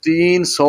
300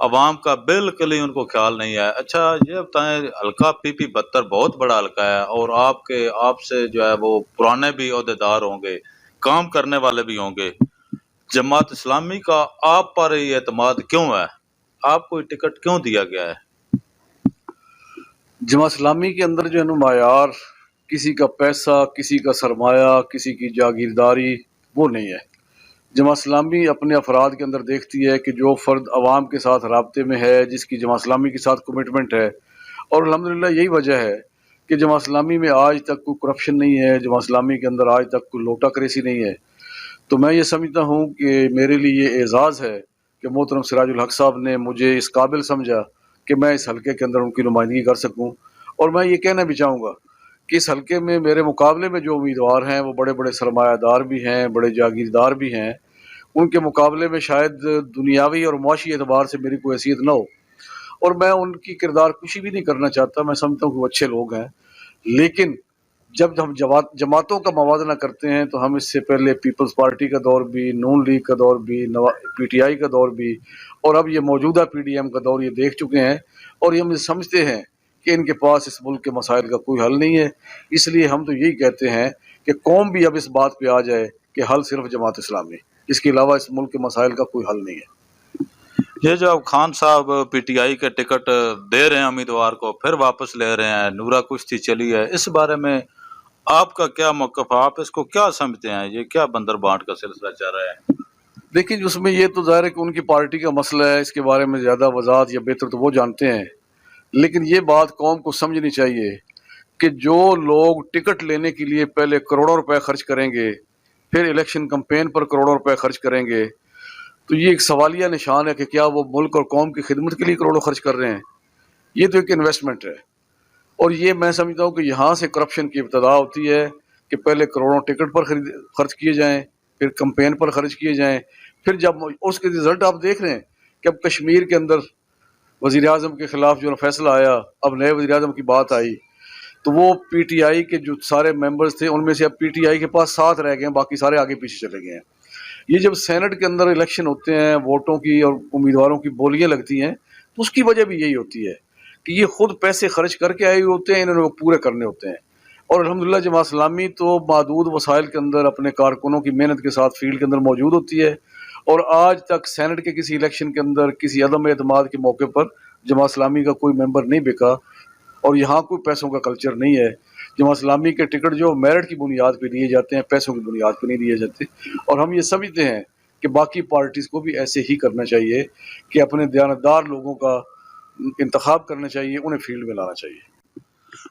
عوام کا بالکل ہی ان کو خیال نہیں ہے۔ اچھا یہ بتائیں، حلقہ پی پی 72 بہت بڑا حلقہ ہے اور آپ سے جو ہے وہ پرانے بھی عہدیدار ہوں گے، کام کرنے والے بھی ہوں گے، جماعت اسلامی کا آپ پر یہ اعتماد کیوں ہے؟ آپ کو یہ ٹکٹ کیوں دیا گیا ہے؟ جماعت اسلامی کے اندر جو ہے نا معیار کسی کا پیسہ، کسی کا سرمایہ، کسی کی جاگیرداری وہ نہیں ہے۔ جماعت اسلامی اپنے افراد کے اندر دیکھتی ہے کہ جو فرد عوام کے ساتھ رابطے میں ہے، جس کی جماعت اسلامی کے ساتھ کمٹمنٹ ہے، اور الحمدللہ یہی وجہ ہے کہ جماعت اسلامی میں آج تک کوئی کرپشن نہیں ہے، جماعت اسلامی کے اندر آج تک کوئی لوٹا کریسی نہیں ہے۔ تو میں یہ سمجھتا ہوں کہ میرے لیے یہ اعزاز ہے کہ محترم سراج الحق صاحب نے مجھے اس قابل سمجھا کہ میں اس حلقے کے اندر ان کی نمائندگی کر سکوں، اور میں یہ کہنا بھی چاہوں گا کہ اس حلقے میں میرے مقابلے میں جو امیدوار ہیں وہ بڑے بڑے سرمایہ دار بھی ہیں، بڑے جاگیردار بھی ہیں، ان کے مقابلے میں شاید دنیاوی اور معاشی اعتبار سے میری کوئی حیثیت نہ ہو، اور میں ان کی کردار کشی بھی نہیں کرنا چاہتا، میں سمجھتا ہوں کہ وہ اچھے لوگ ہیں، لیکن جب ہم جماعتوں کا موازنہ کرتے ہیں تو ہم اس سے پہلے پیپلز پارٹی کا دور بھی، نون لیگ کا دور بھی، پی ٹی آئی کا دور بھی، اور اب یہ موجودہ پی ڈی ایم کا دور یہ دیکھ چکے ہیں، اور یہ ہم سمجھتے ہیں کہ ان کے پاس اس ملک کے مسائل کا کوئی حل نہیں ہے۔ اس لیے ہم تو یہی کہتے ہیں کہ قوم بھی اب اس بات پہ آ جائے کہ حل صرف جماعت اسلامی، اس کے علاوہ اس ملک کے مسائل کا کوئی حل نہیں ہے۔ یہ جو اب خان صاحب پی ٹی آئی کے ٹکٹ دے رہے ہیں امیدوار کو، پھر واپس لے رہے ہیں، نورا کشتی چلی ہے، اس بارے میں آپ کا کیا موقف ہے؟ آپ اس کو کیا سمجھتے ہیں؟ یہ کیا بندر بانٹ کا سلسلہ چل رہا ہے؟ دیکھیں اس میں یہ تو ظاہر ہے کہ ان کی پارٹی کا مسئلہ ہے، اس کے بارے میں زیادہ وضاحت یا بہتر تو وہ جانتے ہیں، لیکن یہ بات قوم کو سمجھنی چاہیے کہ جو لوگ ٹکٹ لینے کے لیے پہلے کروڑوں روپے خرچ کریں گے، پھر الیکشن کمپین پر کروڑوں روپے خرچ کریں گے، تو یہ ایک سوالیہ نشان ہے کہ کیا وہ ملک اور قوم کی خدمت کے لیے کروڑوں خرچ کر رہے ہیں؟ یہ تو ایک انویسٹمنٹ ہے، اور یہ میں سمجھتا ہوں کہ یہاں سے کرپشن کی ابتدا ہوتی ہے کہ پہلے کروڑوں ٹکٹ پر خرچ کیے جائیں، پھر کمپین پر خرچ کیے جائیں، پھر جب اس کے رزلٹ آپ دیکھ رہے ہیں کہ اب کشمیر کے اندر وزیر اعظم کے خلاف جو فیصلہ آیا، اب نئے وزیر اعظم کی بات آئی، تو وہ پی ٹی آئی کے جو سارے ممبرز تھے ان میں سے اب پی ٹی آئی کے پاس 7 رہ گئے ہیں، باقی سارے آگے پیچھے چلے گئے ہیں۔ یہ جب سینٹ کے اندر الیکشن ہوتے ہیں، ووٹوں کی اور امیدواروں کی بولیاں لگتی ہیں، تو اس کی وجہ بھی یہی ہوتی ہے کہ یہ خود پیسے خرچ کر کے آئے ہوئے ہوتے ہیں، انہوں نے وہ پورے کرنے ہوتے ہیں، اور الحمدللہ جماعت اسلامی تو محدود وسائل کے اندر اپنے کارکنوں کی محنت کے ساتھ فیلڈ کے اندر موجود ہوتی ہے، اور آج تک سینٹ کے کسی الیکشن کے اندر کسی عدم اعتماد کے موقع پر جماعت اسلامی کا کوئی ممبر نہیں بکا، اور یہاں کوئی پیسوں کا کلچر نہیں ہے۔ جماعت اسلامی کے ٹکٹ جو میرٹ کی بنیاد پہ دیے جاتے ہیں، پیسوں کی بنیاد پہ نہیں دیے جاتے، اور ہم یہ سمجھتے ہیں کہ باقی پارٹیز کو بھی ایسے ہی کرنا چاہیے کہ اپنے دیانتدار لوگوں کا انتخاب کرنا چاہیے، انہیں فیلڈ میں لانا چاہیے۔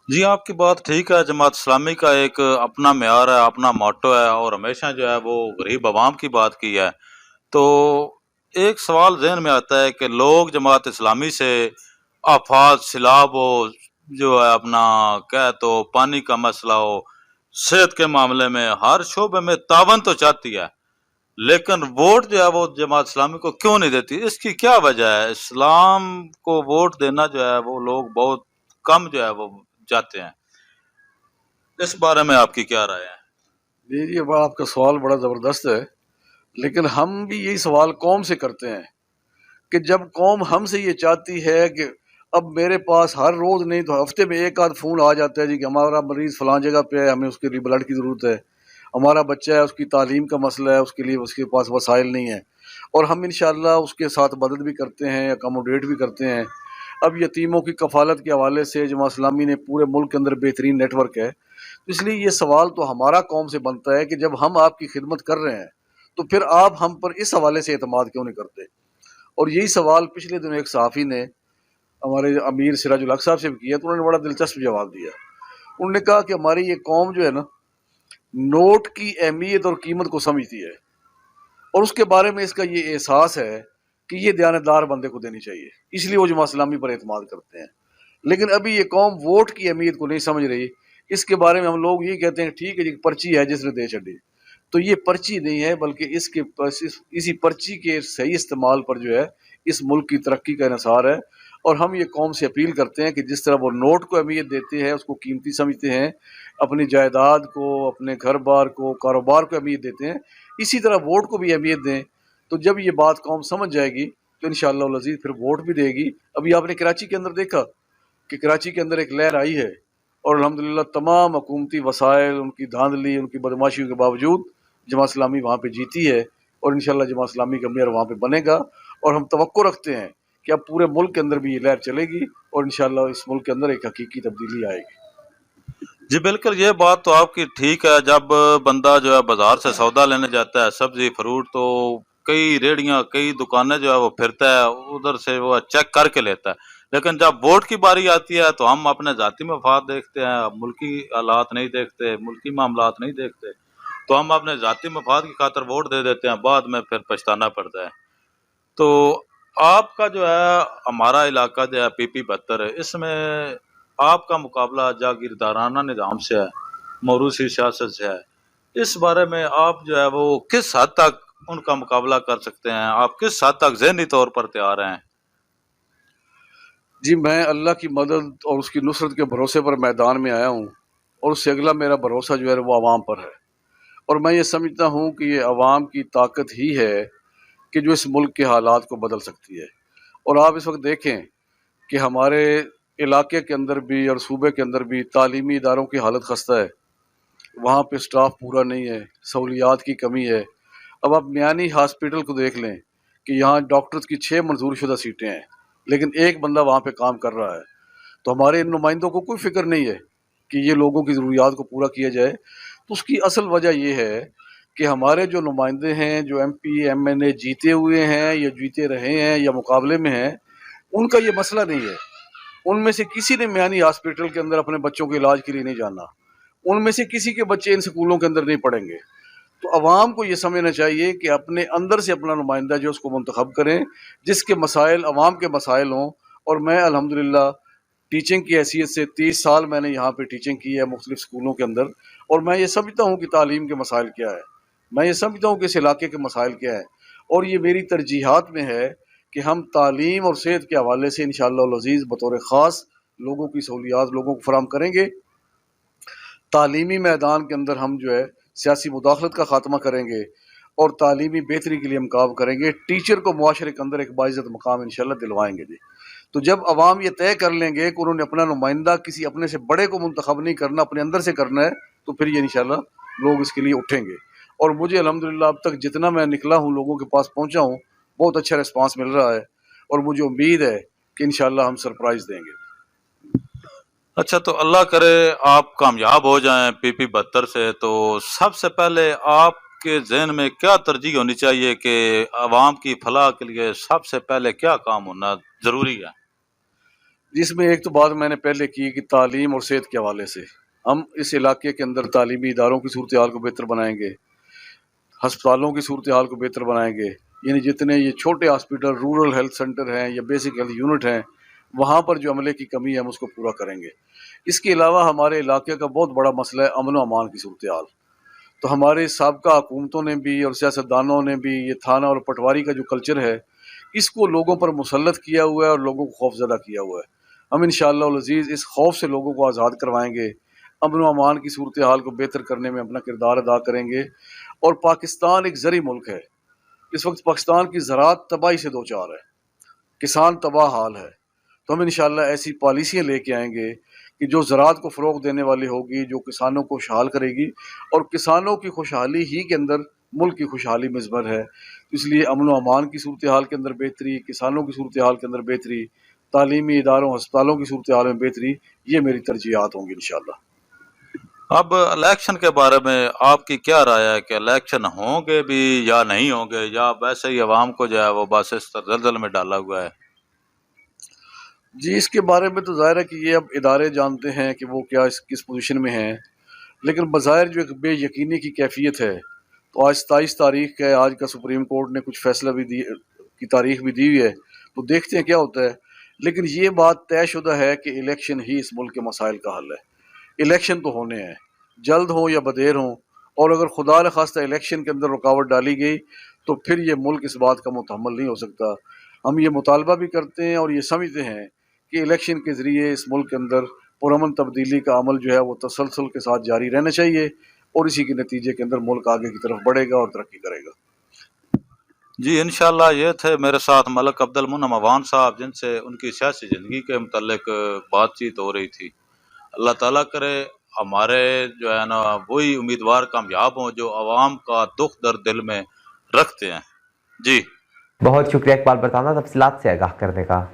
جی آپ کی بات ٹھیک ہے، جماعت اسلامی کا ایک اپنا معیار ہے، اپنا موٹو ہے، اور ہمیشہ جو ہے وہ غریب عوام کی بات کی ہے۔ تو ایک سوال ذہن میں آتا ہے کہ لوگ جماعت اسلامی سے آفات، سیلاب ہو، جو ہے اپنا کہہ تو پانی کا مسئلہ ہو، صحت کے معاملے میں، ہر شعبے میں تعاون تو چاہتی ہے، لیکن ووٹ جو ہے وہ جماعت اسلامی کو کیوں نہیں دیتی؟ اس کی کیا وجہ ہے؟ اسلام کو ووٹ دینا جو ہے وہ لوگ بہت کم جو ہے وہ جاتے ہیں، اس بارے میں آپ کی کیا رائے ہے؟ جی اب آپ کا سوال بڑا زبردست ہے، لیکن ہم بھی یہی سوال قوم سے کرتے ہیں کہ جب قوم ہم سے یہ چاہتی ہے کہ اب میرے پاس ہر روز نہیں تو ہفتے میں ایک آدھ فون آ جاتا ہے جی کہ ہمارا مریض فلاں جگہ پہ ہے، ہمیں اس کے لیے بلڈ کی ضرورت ہے، ہمارا بچہ ہے، اس کی تعلیم کا مسئلہ ہے، اس کے لیے اس کے پاس وسائل نہیں ہے، اور ہم انشاءاللہ اس کے ساتھ مدد بھی کرتے ہیں، اکاموڈیٹ بھی کرتے ہیں۔ اب یتیموں کی کفالت کے حوالے سے جماعت اسلامی نے پورے ملک کے اندر بہترین نیٹ ورک ہے، اس لیے یہ سوال تو ہمارا قوم سے بنتا ہے کہ جب ہم آپ کی خدمت کر رہے ہیں تو پھر آپ ہم پر اس حوالے سے اعتماد کیوں نہیں کرتے؟ اور یہی سوال پچھلے دنوں ایک صحافی نے ہمارے امیر سراج الحق صاحب سے بھی کیا، تو انہوں نے بڑا دلچسپ جواب دیا۔ انہوں نے کہا کہ ہماری یہ قوم جو ہے نا، نوٹ کی اہمیت اور قیمت کو سمجھتی ہے، اور اس کے بارے میں اس کا یہ احساس ہے کہ یہ دیانتدار بندے کو دینی چاہیے، اس لیے وہ جماعت اسلامی پر اعتماد کرتے ہیں۔ لیکن ابھی یہ قوم ووٹ کی اہمیت کو نہیں سمجھ رہی، اس کے بارے میں ہم لوگ یہ کہتے ہیں ٹھیک ہے جی پرچی ہے جس نے دے چڑی، تو یہ پرچی نہیں ہے، بلکہ اسی پرچی کے صحیح استعمال پر جو ہے اس ملک کی ترقی کا انحصار ہے، اور ہم یہ قوم سے اپیل کرتے ہیں کہ جس طرح وہ نوٹ کو اہمیت دیتے ہیں، اس کو قیمتی سمجھتے ہیں، اپنی جائیداد کو، اپنے گھر بار کو، کاروبار کو اہمیت دیتے ہیں، اسی طرح ووٹ کو بھی اہمیت دیں۔ تو جب یہ بات قوم سمجھ جائے گی تو انشاءاللہ العزیز پھر ووٹ بھی دے گی۔ ابھی آپ نے کراچی کے اندر دیکھا کہ کراچی کے اندر ایک لہر آئی ہے، اور الحمدللہ تمام حکومتی وسائل، ان کی دھاندلی، ان کی بدماشیوں کے باوجود جماعت اسلامی وہاں پہ جیتی ہے، اور انشاءاللہ جماعت اسلامی کا میئر وہاں پہ بنے گا، اور ہم توقع رکھتے ہیں کہ اب پورے ملک کے اندر بھی یہ لہر چلے گی، اور انشاءاللہ اس ملک کے اندر ایک حقیقی تبدیلی آئے گی۔ جی بالکل، یہ بات تو آپ کی ٹھیک ہے۔ جب بندہ جو ہے بازار سے سودا لینے جاتا ہے، سبزی فروٹ، تو کئی ریڑیاں، کئی دکانیں جو ہے وہ پھرتا ہے، ادھر سے وہ چیک کر کے لیتا ہے۔ لیکن جب ووٹ کی باری آتی ہے تو ہم اپنے ذاتی مفاد دیکھتے ہیں، ملکی حالات نہیں دیکھتے، ملکی معاملات نہیں دیکھتے، تو ہم اپنے ذاتی مفاد کی خاطر ووٹ دے دیتے ہیں، بعد میں پھر پچھتانا پڑتا ہے۔ تو آپ کا جو ہے، ہمارا علاقہ جو ہے PP 72 ہے، اس میں آپ کا مقابلہ جاگیردارانہ نظام سے ہے، موروثی سیاست سے ہے۔ اس بارے میں آپ جو ہے وہ کس حد تک ان کا مقابلہ کر سکتے ہیں؟ آپ کس حد تک ذہنی طور پر تیار ہیں؟ جی میں اللہ کی مدد اور اس کی نصرت کے بھروسے پر میدان میں آیا ہوں، اور اس سے اگلا میرا بھروسہ جو ہے وہ عوام پر ہے، اور میں یہ سمجھتا ہوں کہ یہ عوام کی طاقت ہی ہے کہ جو اس ملک کے حالات کو بدل سکتی ہے۔ اور آپ اس وقت دیکھیں کہ ہمارے علاقے کے اندر بھی اور صوبے کے اندر بھی تعلیمی اداروں کی حالت خستہ ہے، وہاں پہ سٹاف پورا نہیں ہے، سہولیات کی کمی ہے۔ اب آپ میانی ہاسپٹل کو دیکھ لیں کہ یہاں ڈاکٹرز کی 6 منظور شدہ سیٹیں ہیں، لیکن ایک بندہ وہاں پہ کام کر رہا ہے۔ تو ہمارے ان نمائندوں کو کوئی فکر نہیں ہے کہ یہ لوگوں کی ضروریات کو پورا کیا جائے۔ تو اس کی اصل وجہ یہ ہے کہ ہمارے جو نمائندے ہیں، جو MP MNA جیتے ہوئے ہیں یا جیتے رہے ہیں یا مقابلے میں ہیں، ان کا یہ مسئلہ نہیں ہے۔ ان میں سے کسی نے میانی ہاسپٹل کے اندر اپنے بچوں کے علاج کے لیے نہیں جانا، ان میں سے کسی کے بچے ان سکولوں کے اندر نہیں پڑھیں گے۔ تو عوام کو یہ سمجھنا چاہیے کہ اپنے اندر سے اپنا نمائندہ جو اس کو منتخب کریں، جس کے مسائل عوام کے مسائل ہوں۔ اور میں الحمدللہ ٹیچنگ کی حیثیت سے 30 سال میں نے یہاں پہ ٹیچنگ کی ہے مختلف سکولوں کے اندر، اور میں یہ سمجھتا ہوں کہ تعلیم کے مسائل کیا ہے، میں یہ سمجھتا ہوں کہ اس علاقے کے مسائل کیا ہیں، اور یہ میری ترجیحات میں ہے کہ ہم تعلیم اور صحت کے حوالے سے انشاءاللہ العزیز بطور خاص لوگوں کی سہولیات لوگوں کو فراہم کریں گے۔ تعلیمی میدان کے اندر ہم جو ہے سیاسی مداخلت کا خاتمہ کریں گے، اور تعلیمی بہتری کے لیے ہم کام کریں گے۔ ٹیچر کو معاشرے کے اندر ایک باعزت مقام انشاءاللہ دلوائیں گے۔ جی تو جب عوام یہ طے کر لیں گے کہ انہوں نے اپنا نمائندہ کسی اپنے سے بڑے کو منتخب نہیں کرنا، اپنے اندر سے کرنا ہے، تو پھر یہ انشاءاللہ لوگ اس کے لیے اٹھیں گے۔ اور مجھے الحمدللہ اب تک جتنا میں نکلا ہوں، لوگوں کے پاس پہنچا ہوں، بہت اچھا ریسپانس مل رہا ہے، اور مجھے امید ہے کہ انشاءاللہ ہم سرپرائز دیں گے۔ اچھا، تو اللہ کرے آپ کامیاب ہو جائیں PP 72 سے، تو سب سے پہلے آپ کے ذہن میں کیا ترجیح ہونی چاہیے کہ عوام کی فلاح کے لیے سب سے پہلے کیا کام ہونا ضروری ہے؟ جس میں ایک تو بات میں نے پہلے کی کہ تعلیم اور صحت کے حوالے سے ہم اس علاقے کے اندر تعلیمی اداروں کی صورتحال کو بہتر بنائیں گے، ہسپتالوں کی صورتحال کو بہتر بنائیں گے، یعنی جتنے یہ چھوٹے ہاسپٹل، رورل ہیلتھ سینٹر ہیں یا بیسک ہیلتھ یونٹ ہیں، وہاں پر جو عملے کی کمی ہے ہم اس کو پورا کریں گے۔ اس کے علاوہ ہمارے علاقے کا بہت بڑا مسئلہ ہے امن و امان کی صورتحال۔ تو ہمارے سابقہ حکومتوں نے بھی اور سیاستدانوں نے بھی یہ تھانہ اور پٹواری کا جو کلچر ہے، اس کو لوگوں پر مسلط کیا ہوا ہے اور لوگوں کو خوف زدہ کیا ہوا ہے۔ ہم انشاءاللہ العزیز اس خوف سے لوگوں کو آزاد کروائیں گے، امن و امان کی صورتحال کو بہتر کرنے میں اپنا کردار ادا کریں گے۔ اور پاکستان ایک زرعی ملک ہے، اس وقت پاکستان کی زراعت تباہی سے دوچار ہے، کسان تباہ حال ہے۔ تو ہم انشاءاللہ ایسی پالیسیاں لے کے آئیں گے کہ جو زراعت کو فروغ دینے والی ہوگی، جو کسانوں کو خوشحال کرے گی، اور کسانوں کی خوشحالی ہی کے اندر ملک کی خوشحالی مضمر ہے۔ اس لیے امن و امان کی صورتحال کے اندر بہتری، کسانوں کی صورتحال کے اندر بہتری، تعلیمی اداروں ہسپتالوں کی صورتحال میں بہتری، یہ میری ترجیحات ہوں گی انشاءاللہ۔ اب الیکشن کے بارے میں آپ کی کیا رائے ہے کہ الیکشن ہوں گے بھی یا نہیں ہوں گے، یا ویسے ہی عوام کو جو ہے وہ بس اس زلزل میں ڈالا ہوا ہے؟ جی اس کے بارے میں تو ظاہر ہے کہ یہ اب ادارے جانتے ہیں کہ وہ کیا کس پوزیشن میں ہیں، لیکن بظاہر جو ایک بے یقینی کی کیفیت ہے، تو آج 27 تاریخ ہے، آج کا سپریم کورٹ نے کچھ فیصلہ بھی دی کی تاریخ بھی دی ہوئی ہے، تو دیکھتے ہیں کیا ہوتا ہے۔ لیکن یہ بات طے شدہ ہے کہ الیکشن ہی اس ملک کے مسائل کا حل ہے۔ الیکشن تو ہونے ہیں، جلد ہوں یا بدیر ہوں، اور اگر خدا نخواستہ الیکشن کے اندر رکاوٹ ڈالی گئی تو پھر یہ ملک اس بات کا متحمل نہیں ہو سکتا۔ ہم یہ مطالبہ بھی کرتے ہیں اور یہ سمجھتے ہیں کہ الیکشن کے ذریعے اس ملک کے اندر پرامن تبدیلی کا عمل جو ہے وہ تسلسل کے ساتھ جاری رہنا چاہیے، اور اسی کے نتیجے کے اندر ملک آگے کی طرف بڑھے گا اور ترقی کرے گا۔ جی انشاءاللہ یہ تھے میرے ساتھ ملک عبد المنعم اوان صاحب، جن سے ان کی سیاسی زندگی کے متعلق بات چیت ہو رہی تھی۔ اللہ تعالیٰ کرے ہمارے جو ہے نا وہی امیدوار کامیاب ہوں جو عوام کا دکھ درد دل میں رکھتے ہیں۔ جی بہت شکریہ اقبال برطانہ تفصیلات سے آگاہ کرنے کا۔